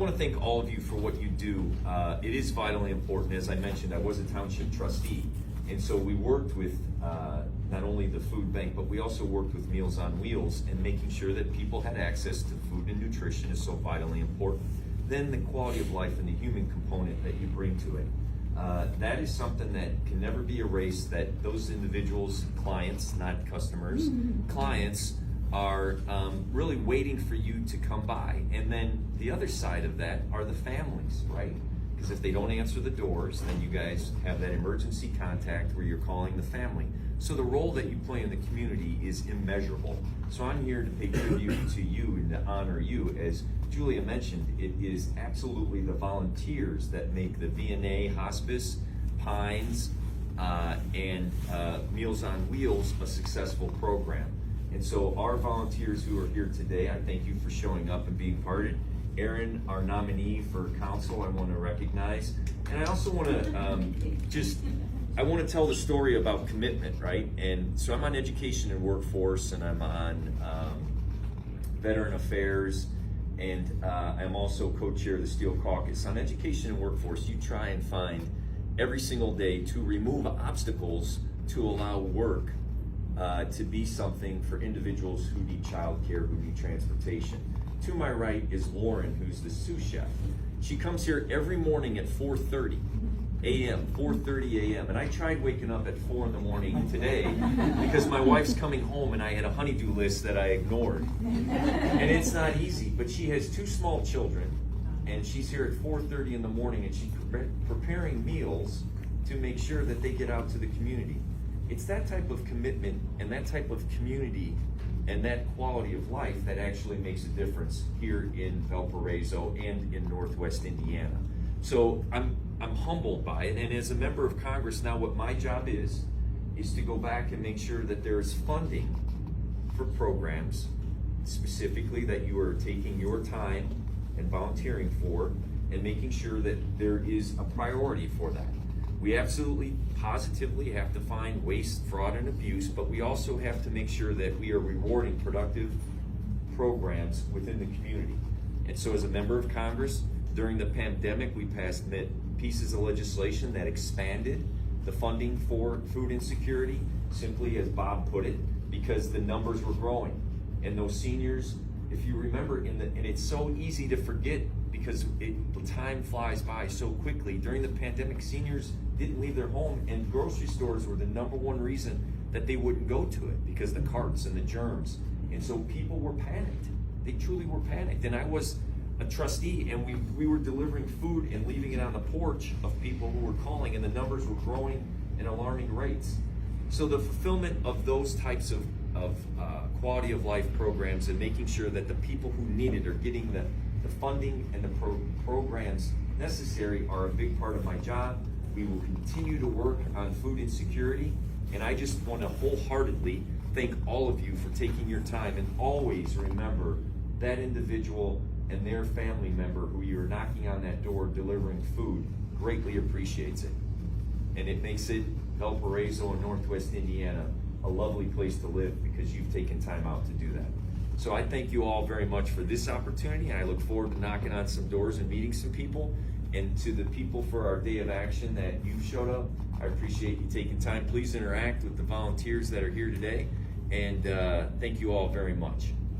want to thank all of you for what you do. It is vitally important. As I mentioned, I was a township trustee, and so we worked with not only the food bank, but we also worked with Meals on Wheels, and making sure that people had access to food and nutrition is so vitally important. Then the quality of life and the human component that you bring to it. That is something that can never be erased, that those individuals, clients, not customers, clients, are really waiting for you to come by. And then the other side of that are the families, right? Because if they don't answer the doors, then you guys have that emergency contact where you're calling the family. So the role that you play in the community is immeasurable. So I'm here to pay tribute to you and to honor you. As Julia mentioned, it is absolutely the volunteers that make the VNA, Hospice, Pines, and Meals on Wheels a successful program. And so our volunteers who are here today, I thank you for showing up and being part of it. Erin, our nominee for council, I want to recognize. And I also want to I want to tell the story about commitment, right? And so I'm on education and workforce, and I'm on veteran affairs, and I'm also co-chair of the Steel Caucus. On education and workforce, you try and find every single day to remove obstacles to allow work to be something for individuals who need childcare, who need transportation. To my right is Lauren, who's the sous chef. She comes here every morning at 4:30 a.m., 4:30 a.m. And I tried waking up at 4 in the morning today because my wife's coming home and I had a honey-do list that I ignored. And it's not easy, but she has 2 small children, and she's here at 4:30 in the morning, and she's preparing meals to make sure that they get out to the community. It's that type of commitment and that type of community and that quality of life that actually makes a difference here in Valparaiso and in Northwest Indiana. So I'm humbled by it, and as a member of Congress now, what my job is to go back and make sure that there's funding for programs specifically that you are taking your time and volunteering for, and making sure that there is a priority for that. We absolutely, positively have to find waste, fraud, and abuse, but we also have to make sure that we are rewarding productive programs within the community. And so as a member of Congress, during the pandemic, we passed pieces of legislation that expanded the funding for food insecurity, simply as Bob put it, because the numbers were growing. And those seniors, if you remember, and it's so easy to forget because the time flies by so quickly. During the pandemic, seniors didn't leave their home, and grocery stores were the #1 reason that they wouldn't go to it, because the carts and the germs. And so people were panicked. They truly were panicked. And I was a trustee, and we were delivering food and leaving it on the porch of people who were calling, and the numbers were growing at alarming rates. So the fulfillment of those types of quality of life programs, and making sure that the people who need it are getting the funding and the programs necessary, are a big part of my job. We will continue to work on food insecurity, and I just want to wholeheartedly thank all of you for taking your time, and always remember that individual and their family member who you're knocking on that door delivering food greatly appreciates it. And it makes it, Valparaiso and Northwest Indiana, a lovely place to live because you've taken time out to do that. So I thank you all very much for this opportunity, and I look forward to knocking on some doors and meeting some people. And to the people for our day of action that you've showed up, I appreciate you taking time. Please interact with the volunteers that are here today, and thank you all very much.